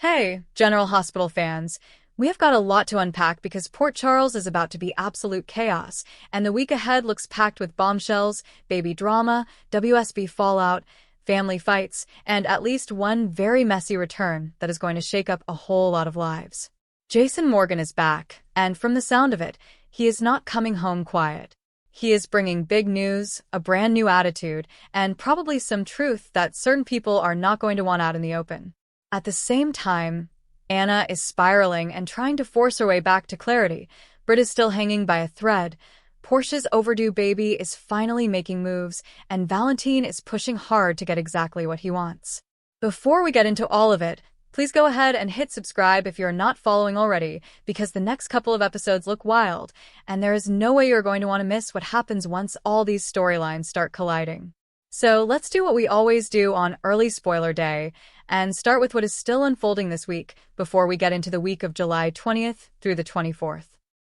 Hey, General Hospital fans. We have got a lot to unpack because Port Charles is about to be absolute chaos, and the week ahead looks packed with bombshells, baby drama, WSB fallout, family fights, and at least one very messy return that is going to shake up a whole lot of lives. Jason Morgan is back, and from the sound of it, he is not coming home quiet. He is bringing big news, a brand new attitude, and probably some truth that certain people are not going to want out in the open. At the same time, Anna is spiraling and trying to force her way back to clarity. Britt is still hanging by a thread. Portia's overdue baby is finally making moves, and Valentin is pushing hard to get exactly what he wants. Before we get into all of it, please go ahead and hit subscribe if you're not following already, because the next couple of episodes look wild, and there is no way you're going to want to miss what happens once all these storylines start colliding. So let's do what we always do on early spoiler day, and start with what is still unfolding this week before we get into the week of July 20th through the 24th.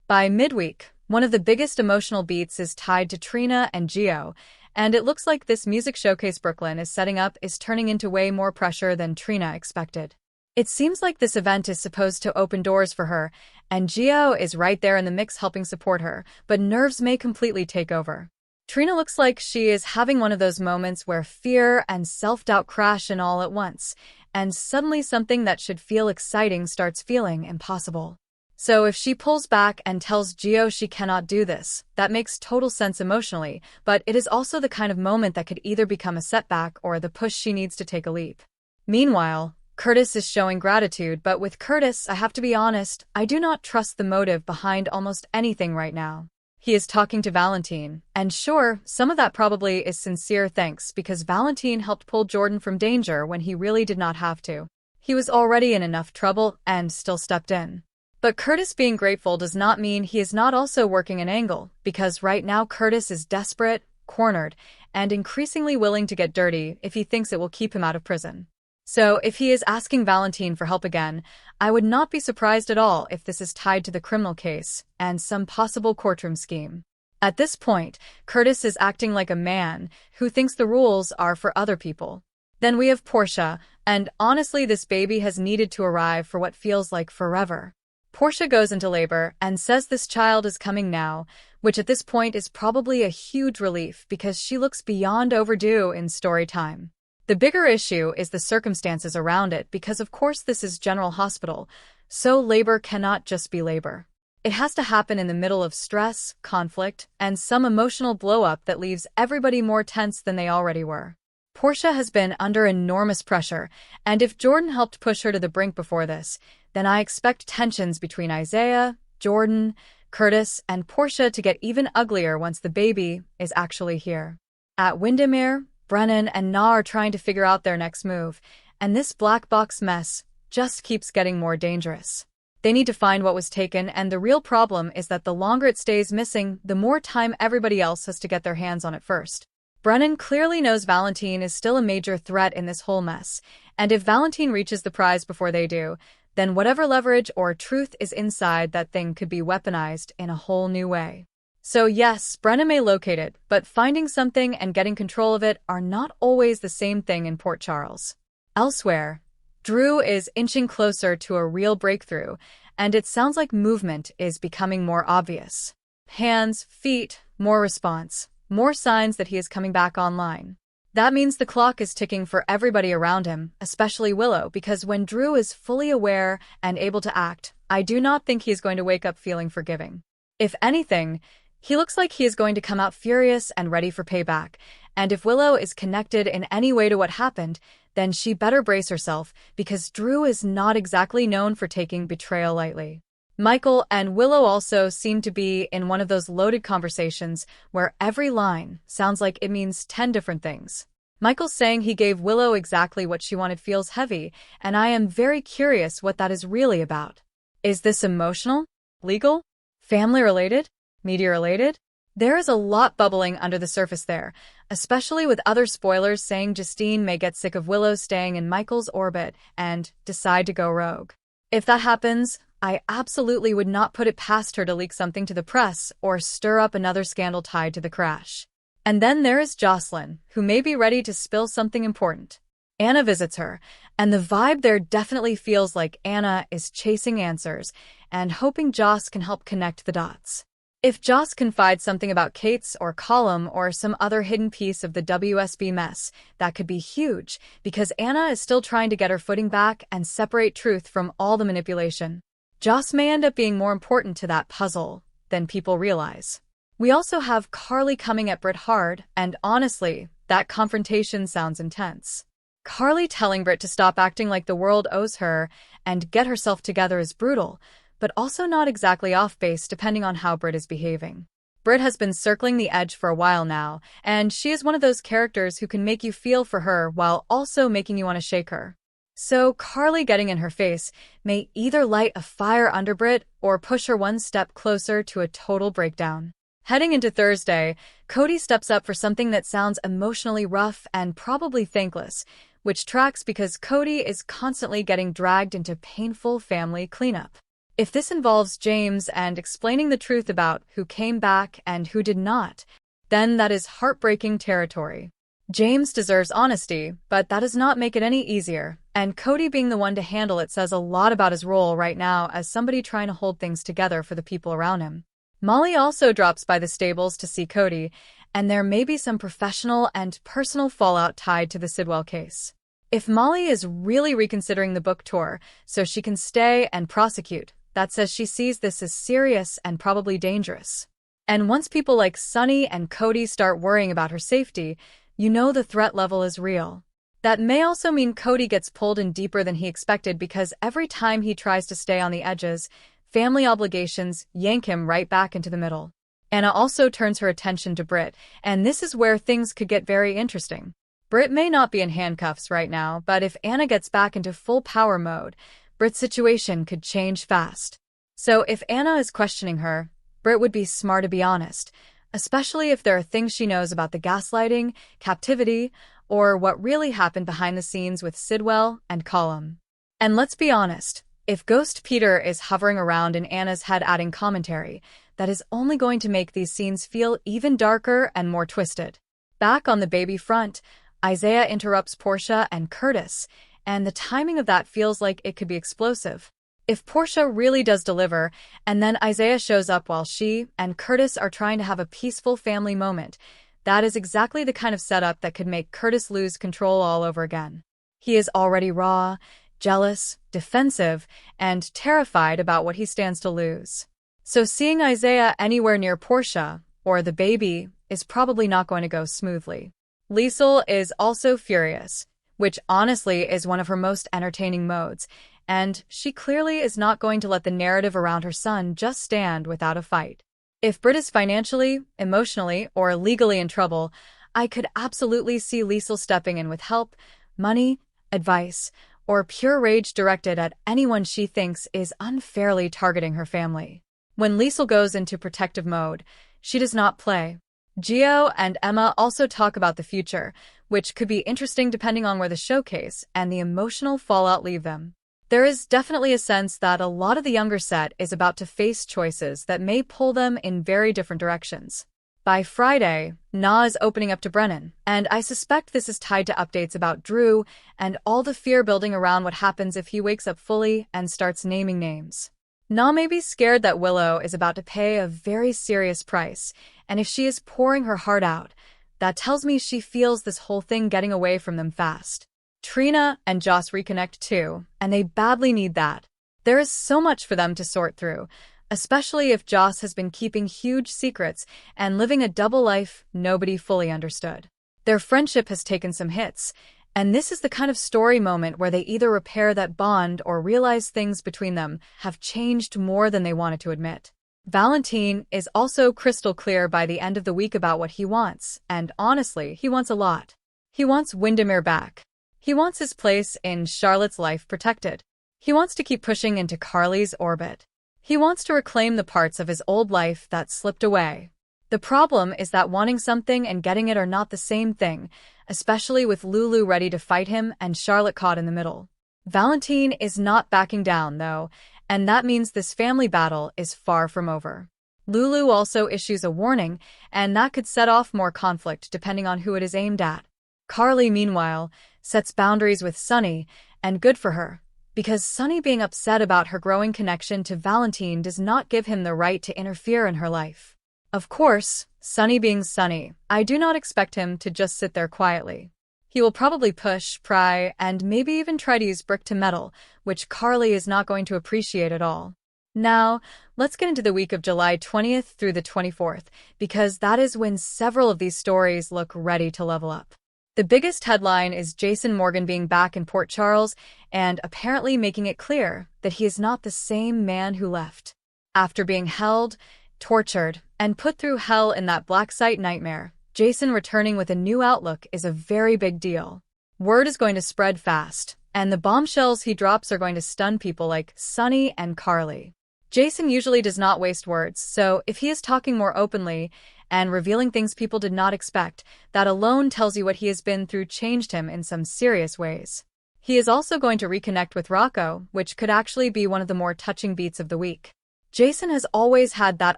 By midweek, one of the biggest emotional beats is tied to Trina and Gio, and it looks like this music showcase Brooklyn is setting up is turning into way more pressure than Trina expected. It seems like this event is supposed to open doors for her, and Gio is right there in the mix helping support her, but nerves may completely take over. Trina looks like she is having one of those moments where fear and self-doubt crash in all at once, and suddenly something that should feel exciting starts feeling impossible. So if she pulls back and tells Gio she cannot do this, that makes total sense emotionally, but it is also the kind of moment that could either become a setback or the push she needs to take a leap. Meanwhile, Curtis is showing gratitude, but with Curtis, I have to be honest, I do not trust the motive behind almost anything right now. He is talking to Valentin, and sure, some of that probably is sincere thanks because Valentin helped pull Jordan from danger when he really did not have to. He was already in enough trouble and still stepped in. But Curtis being grateful does not mean he is not also working an angle, because right now Curtis is desperate, cornered, and increasingly willing to get dirty if he thinks it will keep him out of prison. So if he is asking Valentin for help again, I would not be surprised at all if this is tied to the criminal case and some possible courtroom scheme. At this point, Curtis is acting like a man who thinks the rules are for other people. Then we have Portia, and honestly this baby has needed to arrive for what feels like forever. Portia goes into labor and says this child is coming now, which at this point is probably a huge relief because she looks beyond overdue in story time. The bigger issue is the circumstances around it because of course this is General Hospital, so labor cannot just be labor. It has to happen in the middle of stress, conflict, and some emotional blow-up that leaves everybody more tense than they already were. Portia has been under enormous pressure, and if Jordan helped push her to the brink before this, then I expect tensions between Isaiah, Jordan, Curtis, and Portia to get even uglier once the baby is actually here. At Windermere, Brennan and Na are trying to figure out their next move, and this black box mess just keeps getting more dangerous. They need to find what was taken, and the real problem is that the longer it stays missing, the more time everybody else has to get their hands on it first. Brennan clearly knows Valentin is still a major threat in this whole mess, and if Valentin reaches the prize before they do, then whatever leverage or truth is inside that thing could be weaponized in a whole new way. So yes, Brennan may locate it, but finding something and getting control of it are not always the same thing in Port Charles. Elsewhere, Drew is inching closer to a real breakthrough, and it sounds like movement is becoming more obvious. Hands, feet, more response, more signs that he is coming back online. That means the clock is ticking for everybody around him, especially Willow, because when Drew is fully aware and able to act, I do not think he is going to wake up feeling forgiving. If anything, he looks like he is going to come out furious and ready for payback, and if Willow is connected in any way to what happened, then she better brace herself, because Drew is not exactly known for taking betrayal lightly. Michael and Willow also seem to be in one of those loaded conversations where every line sounds like it means 10 different things. Michael saying he gave Willow exactly what she wanted feels heavy, and I am very curious what that is really about. Is this emotional? Legal? Family-related? Media-related? There is a lot bubbling under the surface there, especially with other spoilers saying Justine may get sick of Willow staying in Michael's orbit and decide to go rogue. If that happens, I absolutely would not put it past her to leak something to the press or stir up another scandal tied to the crash. And then there is Jocelyn, who may be ready to spill something important. Anna visits her, and the vibe there definitely feels like Anna is chasing answers and hoping Joss can help connect the dots. If Joss confides something about Kate's or column or some other hidden piece of the WSB mess, that could be huge, because Anna is still trying to get her footing back and separate truth from all the manipulation. Joss may end up being more important to that puzzle than people realize. We also have Carly coming at Britt hard, and honestly, that confrontation sounds intense. Carly telling Britt to stop acting like the world owes her and get herself together is brutal, but also not exactly off-base depending on how Britt is behaving. Britt has been circling the edge for a while now, and she is one of those characters who can make you feel for her while also making you want to shake her. So Carly getting in her face may either light a fire under Britt or push her one step closer to a total breakdown. Heading into Thursday, Cody steps up for something that sounds emotionally rough and probably thankless, which tracks because Cody is constantly getting dragged into painful family cleanup. If this involves James and explaining the truth about who came back and who did not, then that is heartbreaking territory. James deserves honesty, but that does not make it any easier, and Cody being the one to handle it says a lot about his role right now as somebody trying to hold things together for the people around him. Molly also drops by the stables to see Cody, and there may be some professional and personal fallout tied to the Sidwell case. If Molly is really reconsidering the book tour so she can stay and prosecute, that says she sees this as serious and probably dangerous. And once people like Sonny and Cody start worrying about her safety, you know the threat level is real. That may also mean Cody gets pulled in deeper than he expected because every time he tries to stay on the edges, family obligations yank him right back into the middle. Anna also turns her attention to Britt, and this is where things could get very interesting. Britt may not be in handcuffs right now, but if Anna gets back into full power mode, Britt's situation could change fast. So if Anna is questioning her, Britt would be smart to be honest, especially if there are things she knows about the gaslighting, captivity, or what really happened behind the scenes with Sidwell and Colum. And let's be honest, if Ghost Peter is hovering around in Anna's head adding commentary, that is only going to make these scenes feel even darker and more twisted. Back on the baby front, Isaiah interrupts Portia and Curtis, and the timing of that feels like it could be explosive. If Portia really does deliver, and then Isaiah shows up while she and Curtis are trying to have a peaceful family moment, that is exactly the kind of setup that could make Curtis lose control all over again. He is already raw, jealous, defensive, and terrified about what he stands to lose. So seeing Isaiah anywhere near Portia, or the baby, is probably not going to go smoothly. Liesl is also furious, which honestly is one of her most entertaining modes, and she clearly is not going to let the narrative around her son just stand without a fight. If Britt is financially, emotionally, or legally in trouble, I could absolutely see Liesl stepping in with help, money, advice, or pure rage directed at anyone she thinks is unfairly targeting her family. When Liesl goes into protective mode, she does not play. Gio and Emma also talk about the future, which could be interesting depending on where the showcase and the emotional fallout leave them. There is definitely a sense that a lot of the younger set is about to face choices that may pull them in very different directions. By Friday, Na is opening up to Brennan, and I suspect this is tied to updates about Drew and all the fear building around what happens if he wakes up fully and starts naming names. Na may be scared that Willow is about to pay a very serious price, and if she is pouring her heart out, that tells me she feels this whole thing getting away from them fast. Trina and Joss reconnect too, and they badly need that. There is so much for them to sort through, especially if Joss has been keeping huge secrets and living a double life nobody fully understood. Their friendship has taken some hits, and this is the kind of story moment where they either repair that bond or realize things between them have changed more than they wanted to admit. Valentin is also crystal clear by the end of the week about what he wants, and honestly, he wants a lot. He wants Windermere back. He wants his place in Charlotte's life protected. He wants to keep pushing into Carly's orbit. He wants to reclaim the parts of his old life that slipped away. The problem is that wanting something and getting it are not the same thing, especially with Lulu ready to fight him and Charlotte caught in the middle. Valentin is not backing down, though, and that means this family battle is far from over. Lulu also issues a warning, and that could set off more conflict depending on who it is aimed at. Carly, meanwhile, sets boundaries with Sonny, and good for her, because Sonny being upset about her growing connection to Valentin does not give him the right to interfere in her life. Of course, Sonny being Sonny, I do not expect him to just sit there quietly. He will probably push, pry, and maybe even try to use brick to metal, which Carly is not going to appreciate at all. Now, let's get into the week of July 20th through the 24th, because that is when several of these stories look ready to level up. The biggest headline is Jason Morgan being back in Port Charles and apparently making it clear that he is not the same man who left. After being held, tortured, and put through hell in that black site nightmare, Jason returning with a new outlook is a very big deal. Word is going to spread fast, and the bombshells he drops are going to stun people like Sonny and Carly. Jason usually does not waste words, so if he is talking more openly and revealing things people did not expect, that alone tells you what he has been through changed him in some serious ways. He is also going to reconnect with Rocco, which could actually be one of the more touching beats of the week. Jason has always had that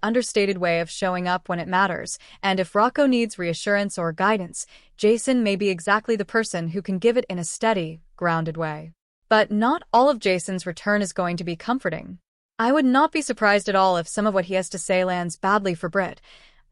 understated way of showing up when it matters, and if Rocco needs reassurance or guidance, Jason may be exactly the person who can give it in a steady, grounded way. But not all of Jason's return is going to be comforting. I would not be surprised at all if some of what he has to say lands badly for Britt,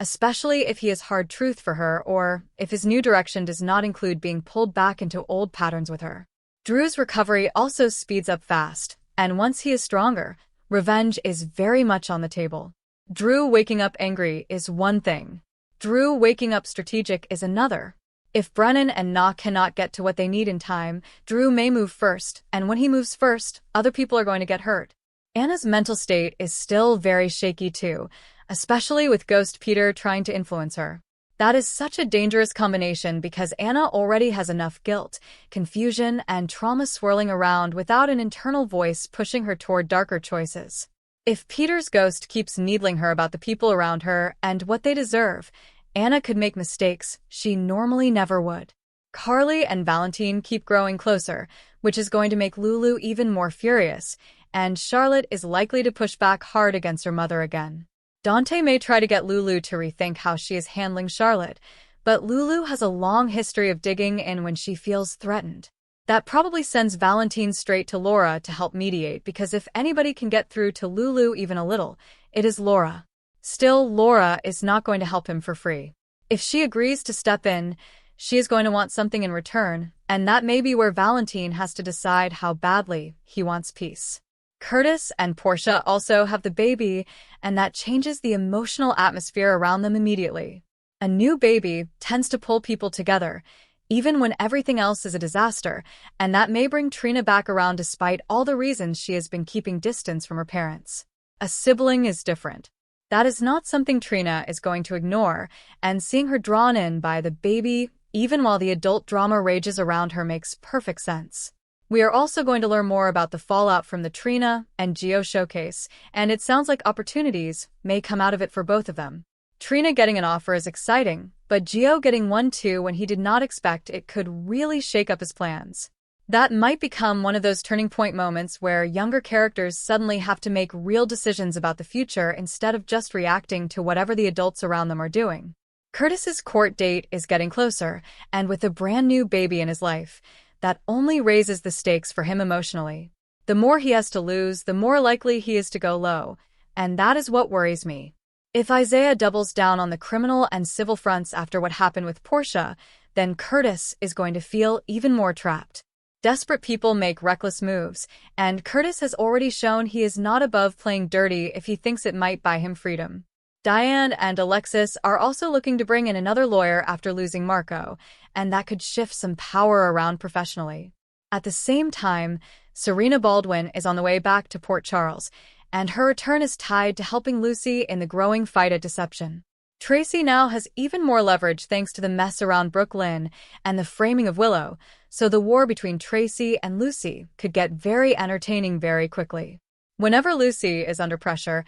especially if he has hard truth for her or if his new direction does not include being pulled back into old patterns with her. Drew's recovery also speeds up fast, and once he is stronger, revenge is very much on the table. Drew waking up angry is one thing. Drew waking up strategic is another. If Brennan and Na cannot get to what they need in time, Drew may move first, and when he moves first, other people are going to get hurt. Anna's mental state is still very shaky too, especially with Ghost Peter trying to influence her. That is such a dangerous combination because Anna already has enough guilt, confusion, and trauma swirling around without an internal voice pushing her toward darker choices. If Peter's ghost keeps needling her about the people around her and what they deserve, Anna could make mistakes she normally never would. Carly and Valentin keep growing closer, which is going to make Lulu even more furious, and Charlotte is likely to push back hard against her mother again. Dante may try to get Lulu to rethink how she is handling Charlotte, but Lulu has a long history of digging in when she feels threatened. That probably sends Valentin straight to Laura to help mediate because if anybody can get through to Lulu even a little, it is Laura. Still, Laura is not going to help him for free. If she agrees to step in, she is going to want something in return, and that may be where Valentin has to decide how badly he wants peace. Curtis and Portia also have the baby, and that changes the emotional atmosphere around them immediately. A new baby tends to pull people together, even when everything else is a disaster, and that may bring Trina back around despite all the reasons she has been keeping distance from her parents. A sibling is different. That is not something Trina is going to ignore, and seeing her drawn in by the baby, even while the adult drama rages around her, makes perfect sense. We are also going to learn more about the fallout from the Trina and Gio showcase, and it sounds like opportunities may come out of it for both of them. Trina getting an offer is exciting, but Gio getting one too when he did not expect it could really shake up his plans. That might become one of those turning point moments where younger characters suddenly have to make real decisions about the future instead of just reacting to whatever the adults around them are doing. Curtis's court date is getting closer, and with a brand new baby in his life, that only raises the stakes for him emotionally. The more he has to lose, the more likely he is to go low, and that is what worries me. If Isaiah doubles down on the criminal and civil fronts after what happened with Portia, then Curtis is going to feel even more trapped. Desperate people make reckless moves, and Curtis has already shown he is not above playing dirty if he thinks it might buy him freedom. Diane and Alexis are also looking to bring in another lawyer after losing Marco, and that could shift some power around professionally. At the same time, Serena Baldwin is on the way back to Port Charles, and her return is tied to helping Lucy in the growing fight at deception. Tracy now has even more leverage thanks to the mess around Brooke Lynn and the framing of Willow, so the war between Tracy and Lucy could get very entertaining very quickly. Whenever Lucy is under pressure,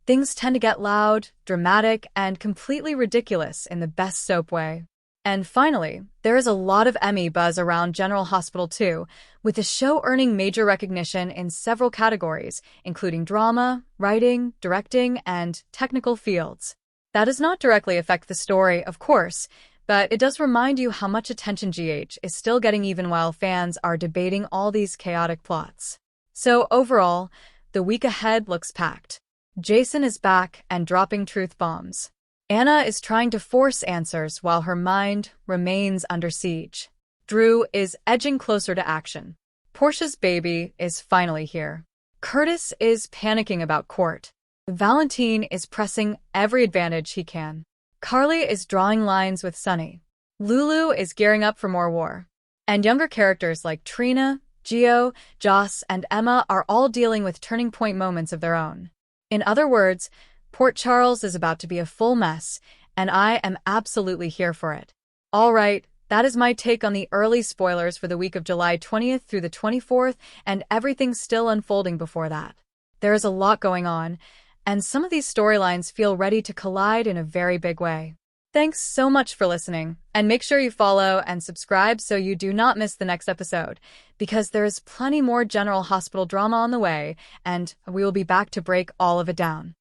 things tend to get loud, dramatic, and completely ridiculous in the best soap way. And finally, there is a lot of Emmy buzz around General Hospital 2, with the show earning major recognition in several categories, including drama, writing, directing, and technical fields. That does not directly affect the story, of course, But it does remind you how much attention GH is still getting even while fans are debating all these chaotic plots. So overall, the week ahead looks packed. Jason is back and dropping truth bombs. Anna is trying to force answers while her mind remains under siege. Drew is edging closer to action. Portia's baby is finally here. Curtis is panicking about court. Valentin is pressing every advantage he can. Carly is drawing lines with Sonny. Lulu is gearing up for more war. And younger characters like Trina, Gio, Joss, and Emma are all dealing with turning point moments of their own. In other words, Port Charles is about to be a full mess, and I am absolutely here for it. All right, that is my take on the early spoilers for the week of July 20th through the 24th, and everything's still unfolding before that. There is a lot going on, and some of these storylines feel ready to collide in a very big way. Thanks so much for listening, and make sure you follow and subscribe so you do not miss the next episode, because there is plenty more General Hospital drama on the way, and we will be back to break all of it down.